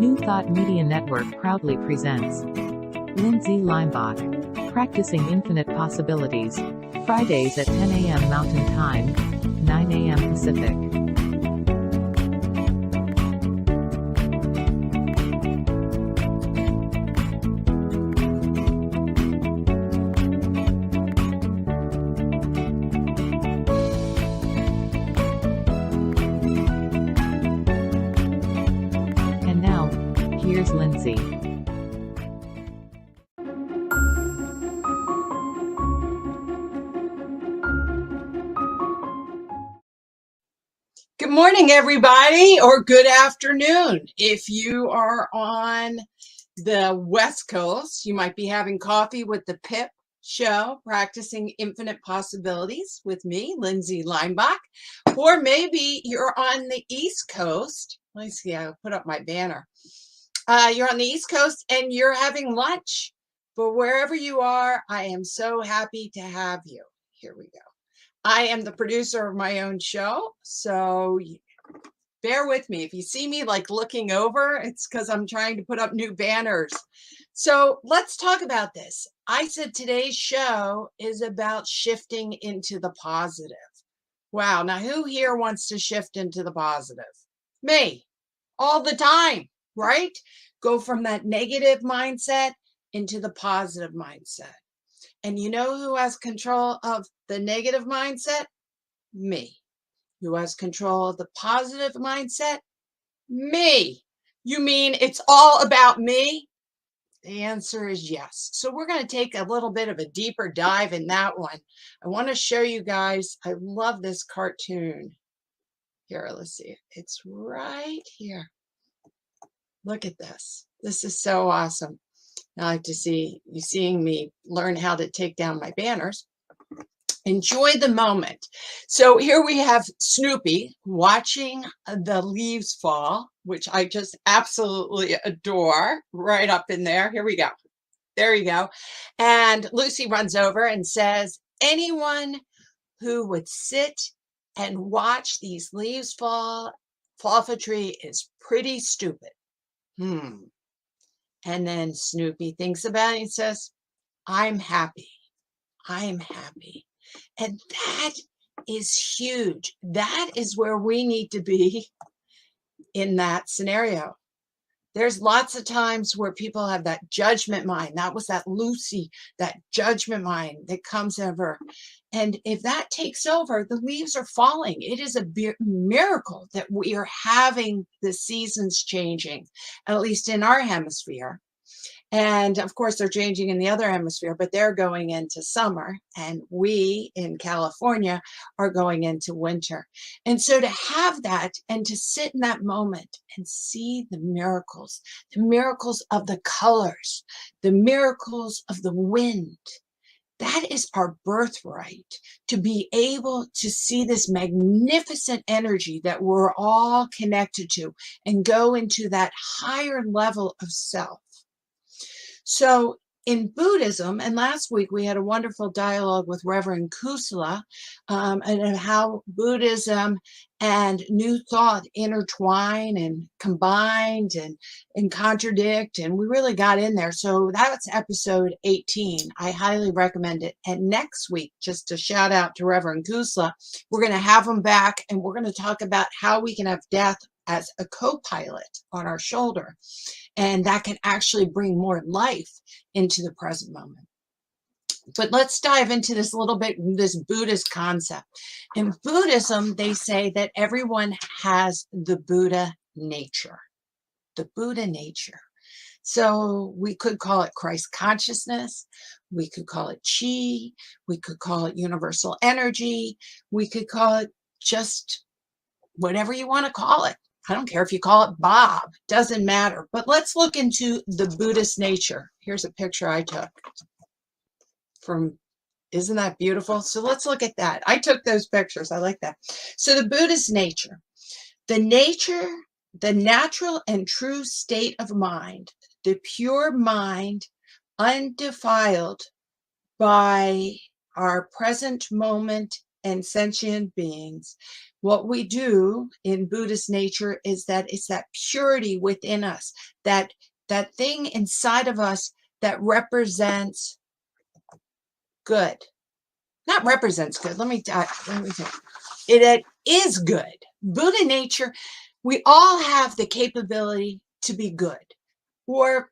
New Thought Media Network proudly presents Lindsay Leimbach, Practicing Infinite Possibilities, Fridays at 10 a.m. Mountain Time, 9 a.m. Pacific. And now, here's Lindsay. Good morning, everybody, or good afternoon. If you are on the West Coast, you might be having coffee with the PIP Show, Practicing Infinite Possibilities with me, Lindsay Leimbach. Or maybe you're on the East Coast. Let me see, I'll put up my banner. You're on the East Coast and you're having lunch. But wherever you are, I am so happy to have you. Here we go. I am the producer of my own show, so bear with me. If you see me like looking over, it's because I'm trying to put up new banners. So let's talk about this. I said today's show is about shifting into the positive. Wow. Now, who here wants to shift into the positive? Me, all the time, right? Go from that negative mindset into the positive mindset. And you know who has control of the negative mindset? Me. Who has control of the positive mindset? Me. You mean it's all about me? The answer is yes. So we're going to take a little bit of a deeper dive in that one. I want to show you guys, I love this cartoon. Here, let's see. It's right here. Look at this. This is so awesome. I like to see you seeing me learn how to take down my banners. Enjoy the moment. So here we have Snoopy watching the leaves fall, which I just absolutely adore, right up in there. Here we go. There you go. And Lucy runs over and says, anyone who would sit and watch these leaves fall off a tree is pretty stupid. And then Snoopy thinks about it and says, I'm happy. I'm happy. And that is huge. That is where we need to be in that scenario. There's lots of times where people have that judgment mind. That was that Lucy, that judgment mind that comes over. And if that takes over, the leaves are falling. It is a miracle that we are having the seasons changing, at least in our hemisphere. And of course, they're changing in the other hemisphere, but they're going into summer. And we in California are going into winter. And so to have that and to sit in that moment and see the miracles of the colors, the miracles of the wind, that is our birthright, to be able to see this magnificent energy that we're all connected to and go into that higher level of self. So in Buddhism, and last week we had a wonderful dialogue with Reverend Kusala and how Buddhism and New Thought intertwine and combined and contradict, and we really got in there. So that's episode 18. I highly recommend it. And next week, just a shout out to Reverend Kusala, we're going to have him back and we're going to talk about how we can have death as a co-pilot on our shoulder. And that can actually bring more life into the present moment. But let's dive into this a little bit, this Buddhist concept. In Buddhism, they say that everyone has the Buddha nature. The Buddha nature. So we could call it Christ consciousness. We could call it chi. We could call it universal energy. We could call it just whatever you want to call it. I don't care if you call it Bob, doesn't matter. But let's look into the Buddhist nature. Here's a picture I took from, isn't that beautiful? So let's look at that. I took those pictures. I like that. So the Buddhist nature, the natural and true state of mind, the pure mind, undefiled by our present moment and sentient beings, what we do in Buddhist nature is that it's that purity within us, that thing inside of us that represents good. Not represents good. Let me tell you. It is good. Buddha nature, we all have the capability to be good. Or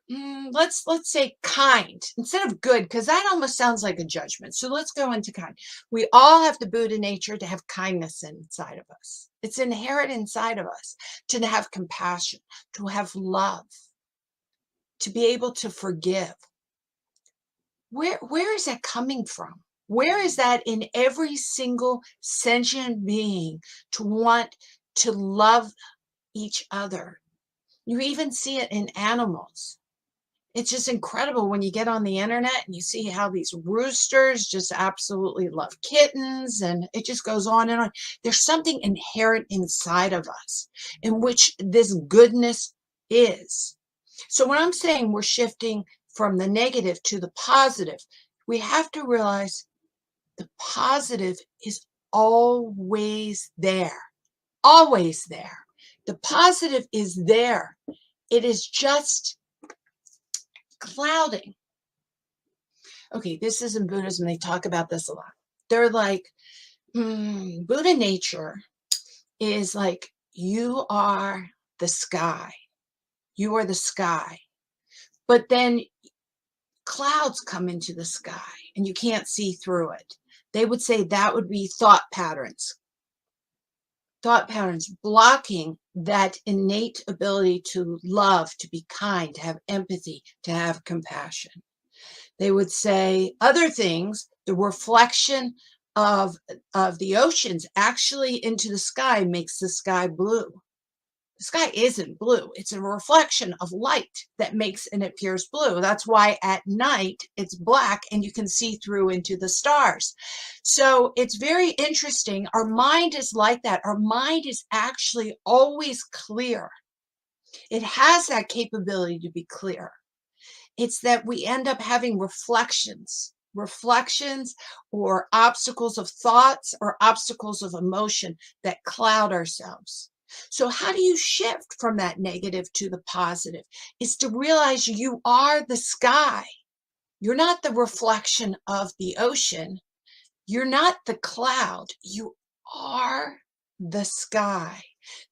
let's say kind instead of good, because that almost sounds like a judgment. So let's go into kind. We all have the Buddha nature to have kindness inside of us. It's inherent inside of us to have compassion, to have love, to be able to forgive. Where is that coming from? Where is that in every single sentient being to want to love each other? You even see it in animals. It's just incredible when you get on the internet and you see how these roosters just absolutely love kittens, and it just goes on and on. There's something inherent inside of us in which this goodness is. So when I'm saying we're shifting from the negative to the positive, we have to realize the positive is always there. Always there. The positive is there. It is just clouding. Okay, this is in Buddhism. They talk about this a lot. They're like, Buddha nature is like, you are the sky. You are the sky. But then clouds come into the sky and you can't see through it. They would say that would be thought patterns. Thought patterns blocking that innate ability to love, to be kind, to have empathy, to have compassion. They would say other things, the reflection of the oceans actually into the sky makes the sky blue. The sky isn't blue. It's a reflection of light that makes and it appears blue. That's why at night it's black and you can see through into the stars. So it's very interesting. Our mind is like that. Our mind is actually always clear. It has that capability to be clear. It's that we end up having reflections or obstacles of thoughts or obstacles of emotion that cloud ourselves. So how do you shift from that negative to the positive? Is to realize you are the sky. You're not the reflection of the ocean. You're not the cloud. You are the sky.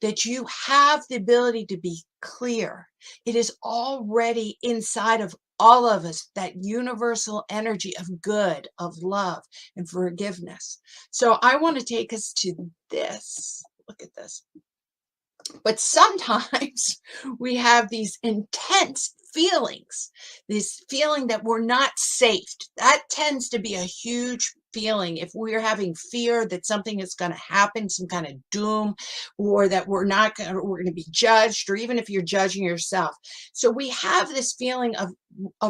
That you have the ability to be clear. It is already inside of all of us, that universal energy of good, of love, and forgiveness. So I want to take us to this. Look at this. But sometimes we have these intense feelings, this feeling that we're not safe. That tends to be a huge feeling. If we're having fear that something is going to happen, some kind of doom, or that we're going to be judged, or even if you're judging yourself. So we have this feeling of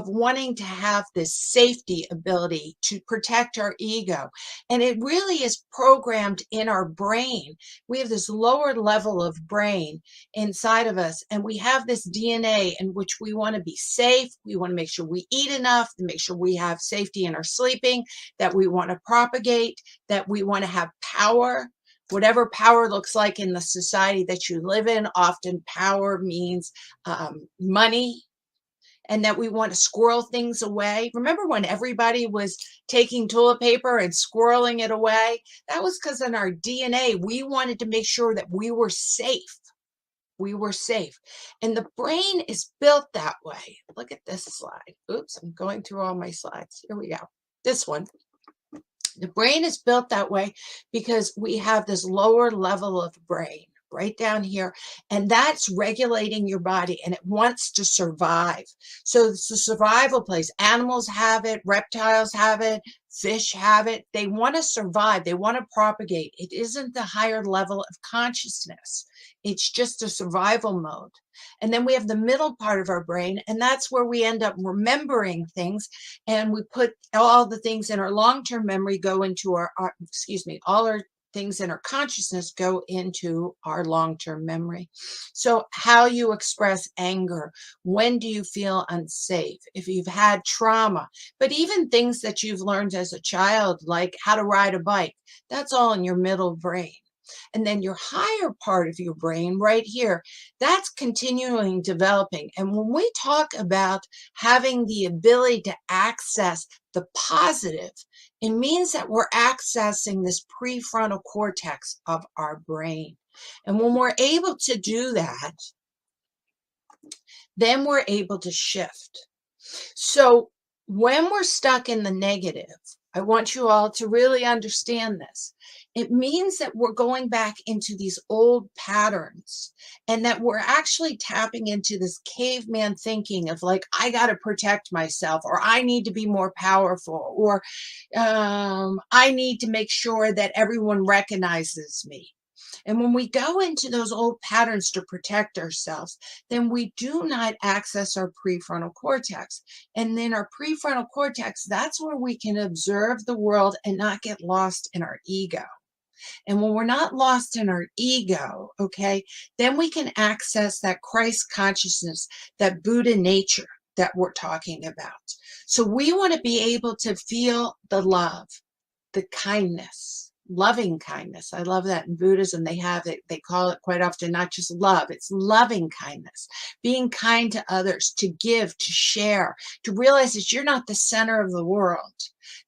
wanting to have this safety ability to protect our ego. And it really is programmed in our brain. We have this lower level of brain inside of us, and we have this DNA in which we want to be safe. We want to make sure we eat enough, to make sure we have safety in our sleeping, that we want to propagate, that we want to have power. Whatever power looks like in the society that you live in, often power means money, and that we want to squirrel things away. Remember when everybody was taking toilet paper and squirreling it away? That was because in our DNA, we wanted to make sure that we were safe. We were safe. And the brain is built that way. Look at this slide. Oops, I'm going through all my slides. Here we go. This one. The brain is built that way because we have this lower level of brain right down here, and that's regulating your body, and it wants to survive. So it's a survival place. Animals have it, reptiles have it, fish have it. They want to survive. They want to propagate. It isn't the higher level of consciousness. It's just a survival mode. And then we have the middle part of our brain, and that's where we end up remembering things, and we put all the things in our long-term memory go into all our things in our consciousness go into our long-term memory. So how you express anger, when do you feel unsafe, if you've had trauma, but even things that you've learned as a child, like how to ride a bike, that's all in your middle brain. And then your higher part of your brain right here, that's continuing developing. And when we talk about having the ability to access the positive, it means that we're accessing this prefrontal cortex of our brain. And when we're able to do that, then we're able to shift. So when we're stuck in the negative, I want you all to really understand this. It means that we're going back into these old patterns and that we're actually tapping into this caveman thinking of like, I got to protect myself, or I need to be more powerful, or I need to make sure that everyone recognizes me. And when we go into those old patterns to protect ourselves, then we do not access our prefrontal cortex. And then our prefrontal cortex, that's where we can observe the world and not get lost in our ego. And when we're not lost in our ego, okay, then we can access that Christ consciousness, that Buddha nature that we're talking about. So we want to be able to feel the love, the kindness, loving kindness. I love that in Buddhism. They have it, they call it quite often, not just love, it's loving kindness, being kind to others, to give, to share, to realize that you're not the center of the world,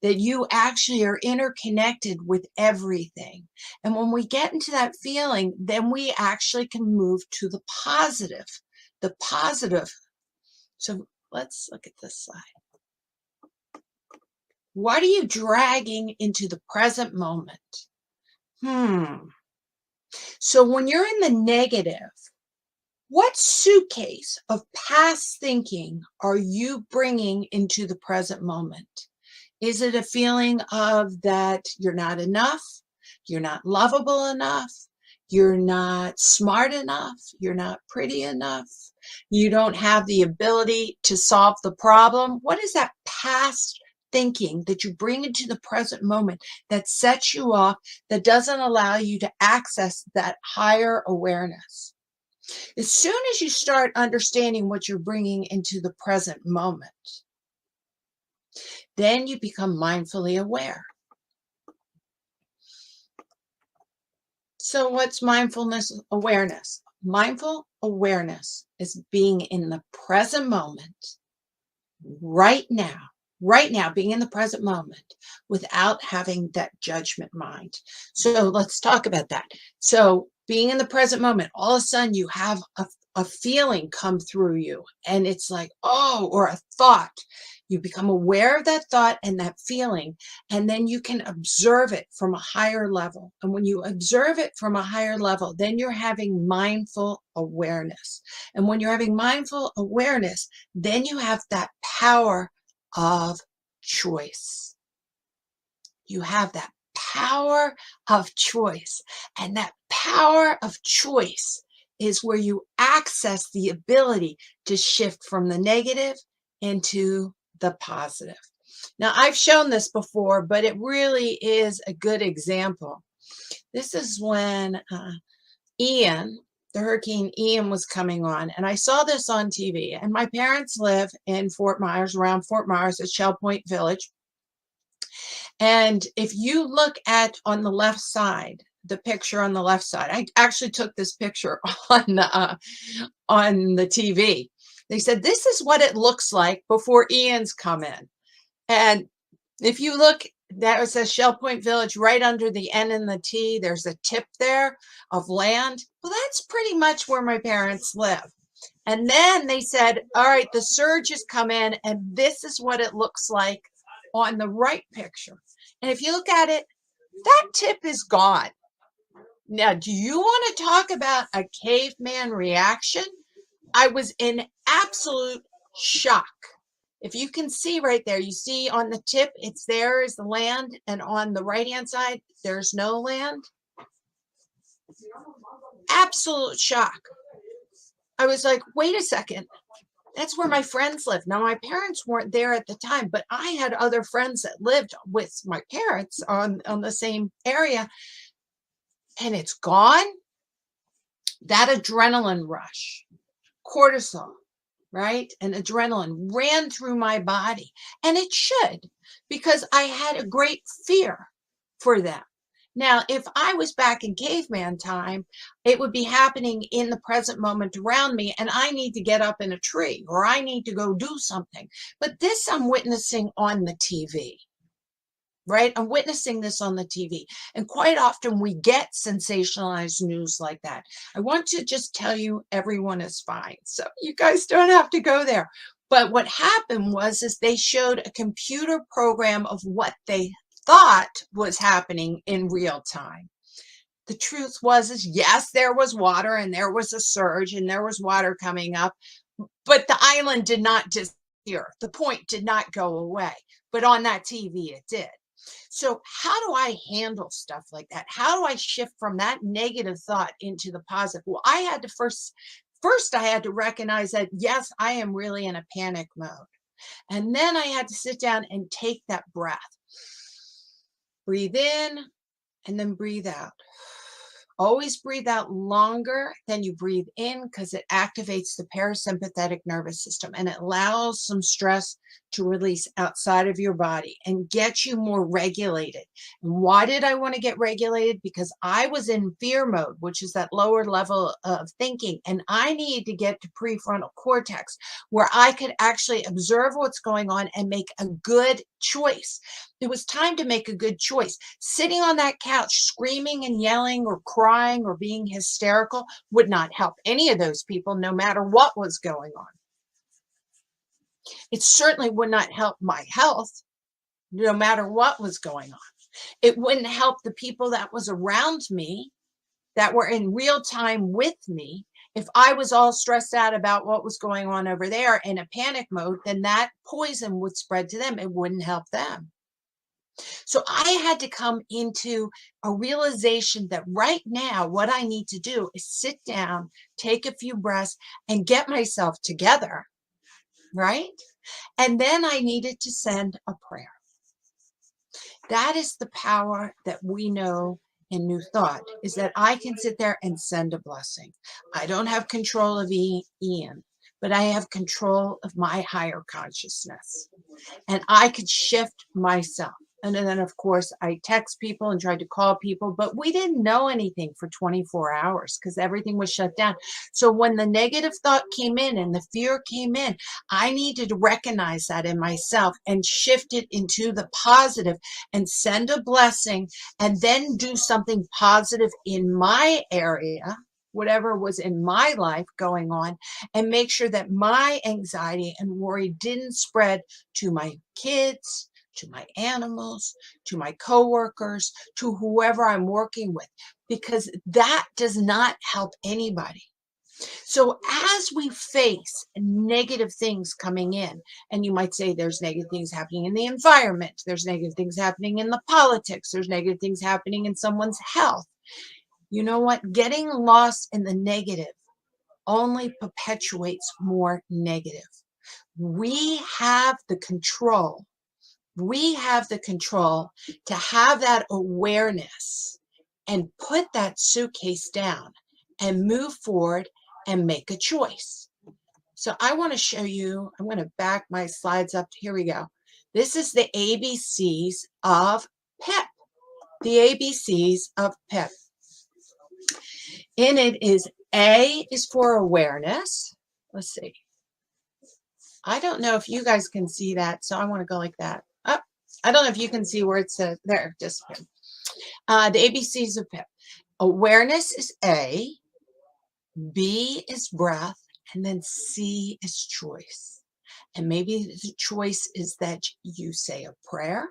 that you actually are interconnected with everything. And when we get into that feeling, then we actually can move to the positive, the positive. So let's look at this slide. What are you dragging into the present moment? So when you're in the negative, what suitcase of past thinking are you bringing into the present moment? Is it a feeling of that you're not enough, you're not lovable enough, you're not smart enough, you're not pretty enough, you don't have the ability to solve the problem? What is that past thinking that you bring into the present moment that sets you off, that doesn't allow you to access that higher awareness? As soon as you start understanding what you're bringing into the present moment, then you become mindfully aware. So what's mindfulness awareness? Mindful awareness is being in the present moment, right now, being in the present moment without having that judgment mind. So let's talk about that. So being in the present moment, all of a sudden you have a feeling come through you, and it's like, oh, or a thought. You become aware of that thought and that feeling, and then you can observe it from a higher level. And when you observe it from a higher level, then you're having mindful awareness. And when you're having mindful awareness, then you have that power of choice. You have that power of choice. And that power of choice is where you access the ability to shift from the negative into the positive. Now, I've shown this before, but it really is a good example. This is when Ian, the Hurricane Ian, was coming on, and I saw this on TV. And my parents live in Fort Myers, around Fort Myers at Shell Point Village. And if you look at on the left side, the picture on the left side, I actually took this picture on the TV. They said, this is what it looks like before Ian's come in. And if you look, that says Shell Point Village right under the N and the T. There's a tip there of land. Well, that's pretty much where my parents live. And then they said, all right, the surge has come in, and this is what it looks like on the right picture. And if you look at it, that tip is gone. Now, do you want to talk about a caveman reaction? I was in absolute shock. If you can see right there, you see on the tip, it's there is the land, and on the right-hand side, there's no land. Absolute shock. I was like, wait a second. That's where my friends live. Now, my parents weren't there at the time, but I had other friends that lived with my parents on the same area. and it's gone, that adrenaline rush, cortisol, right? And adrenaline ran through my body. And it should, because I had a great fear for them. Now, if I was back in caveman time, it would be happening in the present moment around me, and I need to get up in a tree or I need to go do something. But this I'm witnessing on the TV. Right? I'm witnessing this on the TV. And quite often we get sensationalized news like that. I want to just tell you everyone is fine. So you guys don't have to go there. But what happened is they showed a computer program of what they thought was happening in real time. The truth is yes, there was water and there was a surge and there was water coming up, but the island did not disappear. The point did not go away. But on that TV, it did. So how do I handle stuff like that? How do I shift from that negative thought into the positive? Well, I had to first I had to recognize that, yes, I am really in a panic mode. And then I had to sit down and take that breath. Breathe in and then breathe out. Always breathe out longer than you breathe in, because it activates the parasympathetic nervous system and it allows some stress to release outside of your body and get you more regulated. And why did I want to get regulated? Because I was in fear mode, which is that lower level of thinking. And I needed to get to prefrontal cortex, where I could actually observe what's going on and make a good choice. It was time to make a good choice. Sitting on that couch, screaming and yelling or crying or being hysterical would not help any of those people, no matter what was going on. It certainly would not help my health, no matter what was going on. It wouldn't help the people that was around me, that were in real time with me. If I was all stressed out about what was going on over there in a panic mode, then that poison would spread to them. It wouldn't help them. So I had to come into a realization that right now, what I need to do is sit down, take a few breaths, and get myself together, right? And then I needed to send a prayer. That is the power that we know in New Thought, is that I can sit there and send a blessing. I don't have control of Ian, but I have control of my higher consciousness. And I could shift myself. And then, of course, I text people and tried to call people, but we didn't know anything for 24 hours because everything was shut down. So when the negative thought came in and the fear came in, I needed to recognize that in myself and shift it into the positive and send a blessing, and then do something positive in my area, whatever was in my life going on, and make sure that my anxiety and worry didn't spread to my kids, to my animals, to my coworkers, to whoever I'm working with, because that does not help anybody. So as we face negative things coming in, and you might say there's negative things happening in the environment, there's negative things happening in the politics, there's negative things happening in someone's health. You know what? Getting lost in the negative only perpetuates more negative. We have the control. We have the control to have that awareness and put that suitcase down and move forward and make a choice. So I want to show you, I'm going to back my slides up. Here we go. This is the ABCs of PIP. The ABCs of PIP. In it is A is for awareness. Let's see. I don't know if you guys can see that, so I want to go like that. Oh, I don't know if you can see where it says there. Just the ABCs of PIP. Awareness is A, B is breath, and then C is choice. And maybe the choice is that you say a prayer.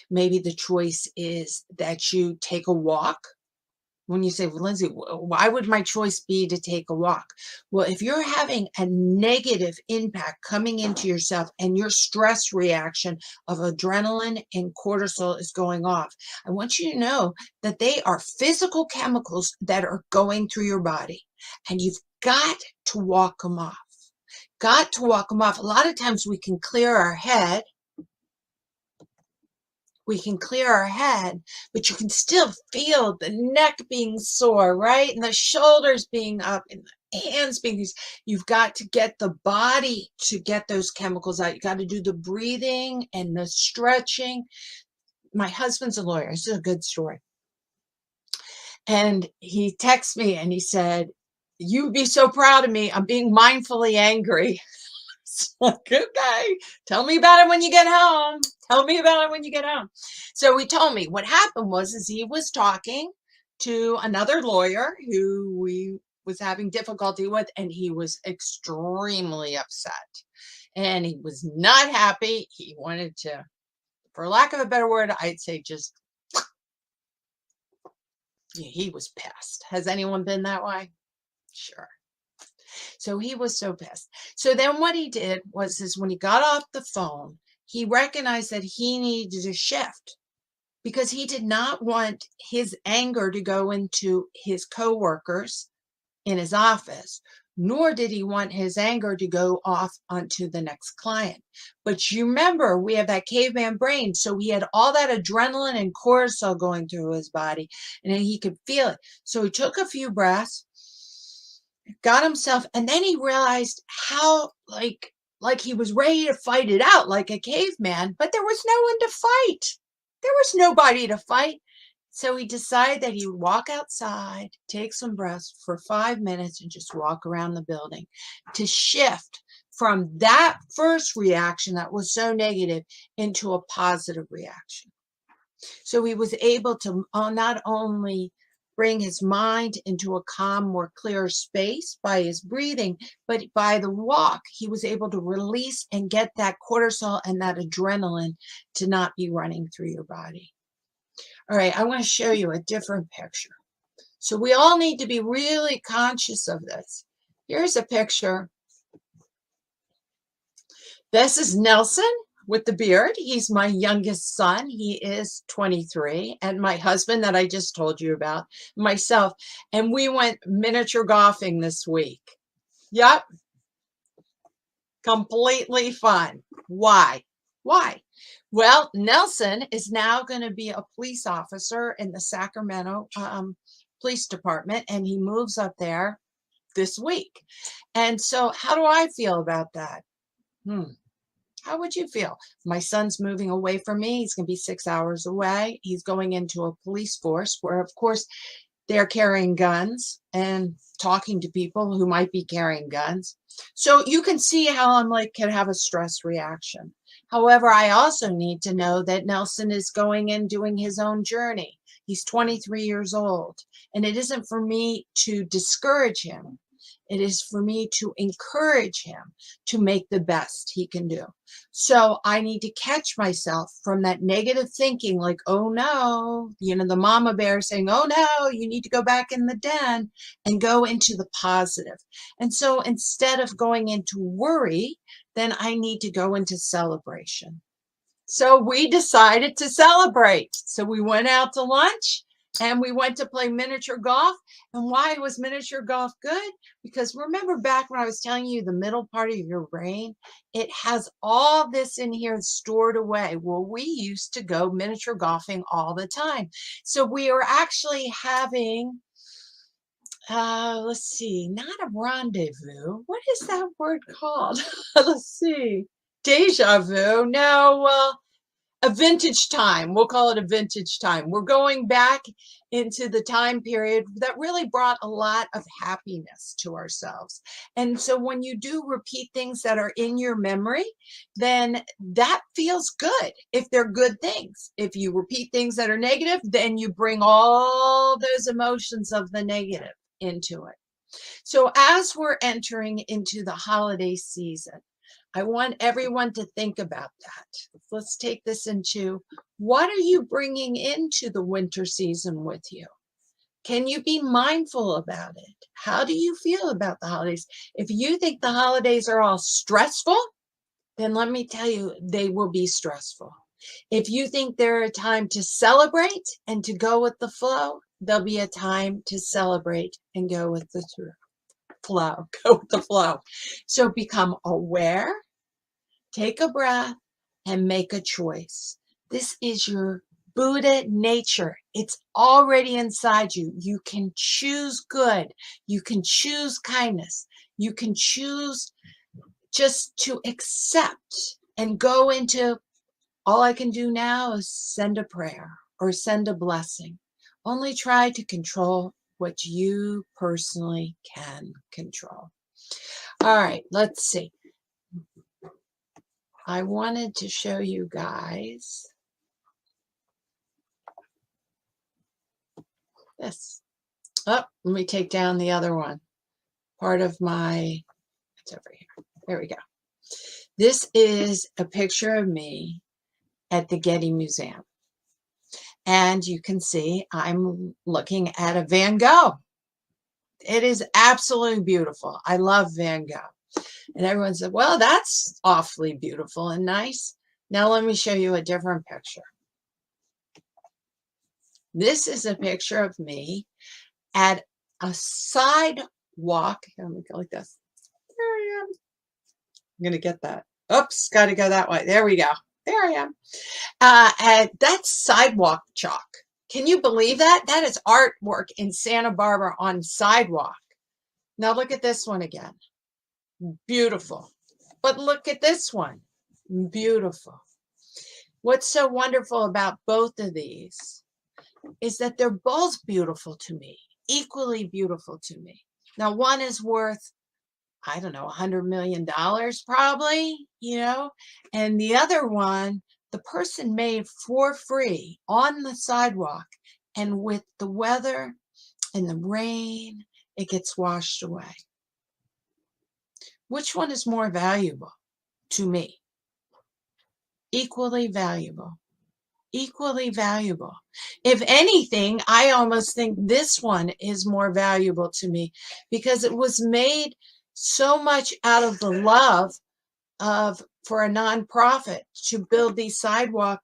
Maybe the choice is that you take a walk. When you say, well, Lindsay, why would my choice be to take a walk? Well, if you're having a negative impact coming into yourself and your stress reaction of adrenaline and cortisol is going off, I want you to know that they are physical chemicals that are going through your body, and you've got to walk them off. Got to walk them off. A lot of times we can clear our head, We can clear our head, but you can still feel the neck being sore, right? And the shoulders being up and the hands being these. You've got to get the body to get those chemicals out. You got to do the breathing and the stretching. My husband's a lawyer. This is a good story. And he texted me and he said, "You'd be so proud of me. I'm being mindfully angry." It's like, okay, tell me about it when you get home. Tell me about it when you get home. So he told me what happened was he was talking to another lawyer who we was having difficulty with, and he was extremely upset. And he was not happy. He wanted to, for lack of a better word, I'd say just, he was pissed. Has anyone been that way? Sure. So he was so pissed. So then what he did was when he got off the phone, he recognized that he needed to shift because he did not want his anger to go into his coworkers in his office, nor did he want his anger to go off onto the next client. But you remember, we have that caveman brain. So he had all that adrenaline and cortisol going through his body, and then he could feel it. So he took a few breaths, got himself, and then he realized how like he was ready to fight it out like a caveman, but there was no one to fight. There was nobody to fight. So he decided that he would walk outside, take some breaths for 5 minutes, and just walk around the building to shift from that first reaction that was so negative into a positive reaction. So he was able to not only bring his mind into a calm, more clear space by his breathing, but by the walk, he was able to release and get that cortisol and that adrenaline to not be running through your body. All right, I want to show you a different picture. So we all need to be really conscious of this. Here's a picture. This is Nelson with the beard. He's my youngest son. He is 23. And my husband that I just told you about, myself. And we went miniature golfing this week. Yep. Completely fun. Why? Why? Well, Nelson is now going to be a police officer in the Sacramento Police Department, and he moves up there this week. And so how do I feel about that? How would you feel? My son's moving away from me. He's going to be 6 hours away. He's going into a police force where, of course, they're carrying guns and talking to people who might be carrying guns. So you can see how I'm like, can have a stress reaction. However, I also need to know that Nelson is going and doing his own journey. He's 23 years old, and it isn't for me to discourage him. It is for me to encourage him to make the best he can do. So I need to catch myself from that negative thinking like, oh no, the mama bear saying, oh no, you need to go back in the den, and go into the positive. And so instead of going into worry, then I need to go into celebration. So we decided to celebrate. So we went out to lunch and we went to play miniature golf. And why was miniature golf good? Because remember back when I was telling you the middle part of your brain, it has all this in here stored away. Well, we used to go miniature golfing all the time. So we are actually having, let's see, not a rendezvous. What is that word called? Let's see. Deja vu. No, a vintage time. We'll call it a vintage time. We're going back into the time period that really brought a lot of happiness to ourselves. And so when you do repeat things that are in your memory, then that feels good if they're good things. If you repeat things that are negative, then you bring all those emotions of the negative into it. So as we're entering into the holiday season, I want everyone to think about that. Let's take this into, what are you bringing into the winter season with you? Can you be mindful about it? How do you feel about the holidays? If you think the holidays are all stressful, then let me tell you, they will be stressful. If you think they're a time to celebrate and to go with the flow, there'll be a time to celebrate and go with the flow. Go with the flow. So become aware, take a breath, and make a choice This is your Buddha nature. It's already inside you. You can choose good. You can choose kindness. You can choose just to accept and go into, all I can do now is send a prayer or send a blessing. Only try to control what you personally can control. All right, let's see. I wanted to show you guys this. Oh, let me take down the other one. Part of my, it's over here. There we go. This is a picture of me at the Getty Museum. And you can see I'm looking at a Van Gogh. It is absolutely beautiful. I love Van Gogh. And everyone said, well, that's awfully beautiful and nice. Now let me show you a different picture. This is a picture of me at a sidewalk. Let me go like this. There I am. I'm going to get that. Oops, got to go that way. There we go. There I am. And that's sidewalk chalk. Can you believe that? That is artwork in Santa Barbara on sidewalk. Now look at this one again. Beautiful. But look at this one. Beautiful. What's so wonderful about both of these is that they're both beautiful to me, equally beautiful to me. Now, one is worth, I don't know, $100 million probably, you know, and the other one, the person made for free on the sidewalk, and with the weather and the rain, it gets washed away. Which one is more valuable to me? Equally valuable. Equally valuable. If anything, I almost think this one is more valuable to me because it was made so much out of the love of, for a nonprofit to build these sidewalk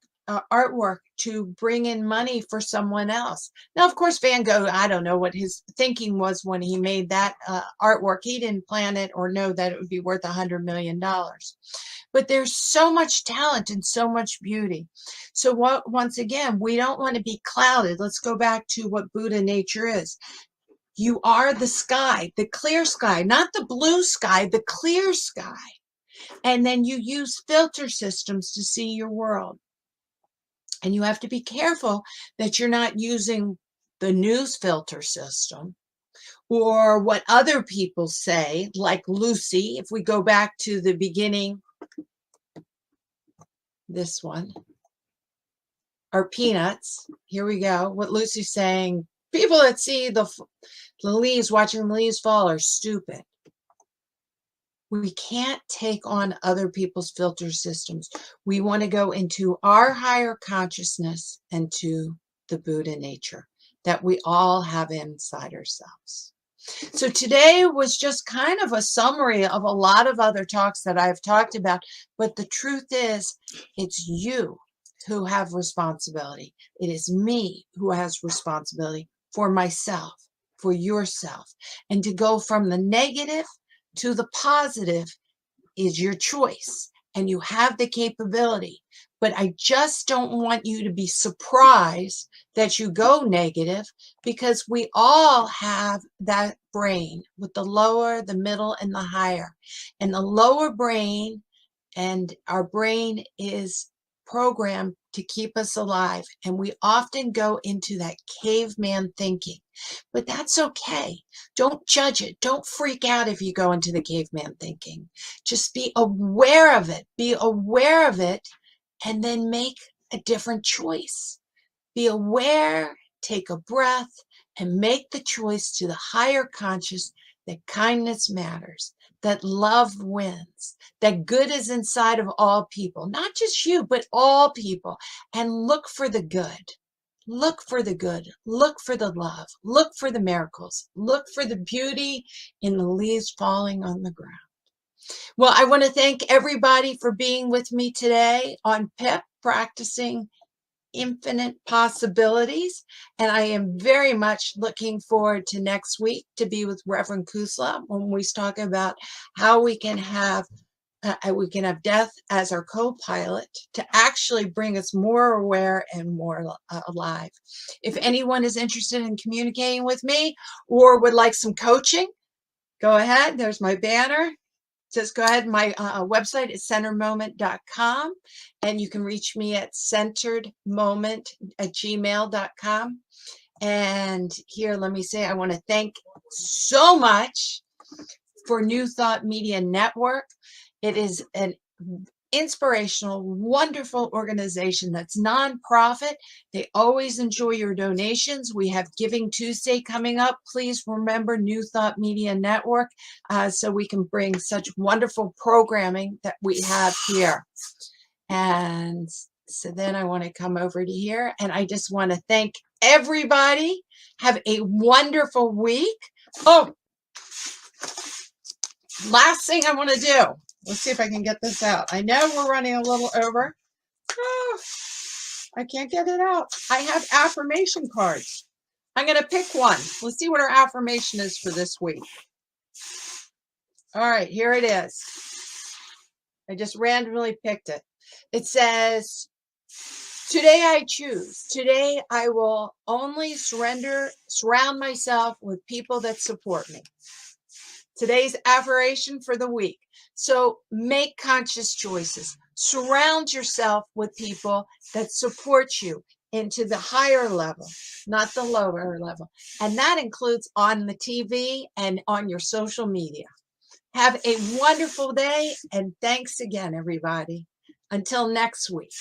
artwork to bring in money for someone else. Now, of course, Van Gogh, I don't know what his thinking was when he made that artwork. He didn't plan it or know that it would be worth $100 million. But there's so much talent and so much beauty. So once again, we don't want to be clouded. Let's go back to what Buddha nature is. You are the sky, the clear sky, not the blue sky, the clear sky. And then you use filter systems to see your world. And you have to be careful that you're not using the news filter system or what other people say, like Lucy. If we go back to the beginning, this one, or Peanuts, here we go. What Lucy's saying, people that see the leaves, watching the leaves fall, are stupid. We can't take on other people's filter systems. We want to go into our higher consciousness and to the Buddha nature that we all have inside ourselves. So today was just kind of a summary of a lot of other talks that I've talked about. But the truth is, it's you who have responsibility. It is me who has responsibility for myself, for yourself. And to go from the negative to the positive is your choice, and you have the capability. But I just don't want you to be surprised that you go negative, because we all have that brain with the lower, the middle, and the higher. And the lower brain, and our brain is programmed to keep us alive. And we often go into that caveman thinking. But that's okay. Don't judge it. Don't freak out if you go into the caveman thinking. Just be aware of it. Be aware of it, and then make a different choice. Be aware, take a breath, and make the choice to the higher conscious that kindness matters, that love wins, that good is inside of all people, not just you, but all people. And look for the good. Look for the good. Look for the love. Look for the miracles. Look for the beauty in the leaves falling on the ground. Well, I want to thank everybody for being with me today on PIP, Practicing Infinite Possibilities. And I am very much looking forward to next week to be with Reverend Kusla when we talk about how we can have we can have death as our co-pilot to actually bring us more aware and more alive. If anyone is interested in communicating with me or would like some coaching, go ahead. There's my banner. Just go ahead. My website is centeredmoment.com, and you can reach me at centeredmoment@gmail.com. And here, let me say, I want to thank so much for New Thought Media Network. It is an inspirational, wonderful organization that's nonprofit. They always enjoy your donations. We have Giving Tuesday coming up. Please remember New Thought Media Network so we can bring such wonderful programming that we have here. And so then I want to come over to here, and I just want to thank everybody. Have a wonderful week. Oh, last thing I want to do. Let's see if I can get this out. I know we're running a little over. Oh, I can't get it out. I have affirmation cards. I'm going to pick one. Let's see what our affirmation is for this week. All right, here it is. I just randomly picked it. It says, today I choose. Today I will only surround myself with people that support me. Today's affirmation for the week. So make conscious choices. Surround yourself with people that support you into the higher level, not the lower level. And that includes on the TV and on your social media. Have a wonderful day, and thanks again, everybody. Until next week.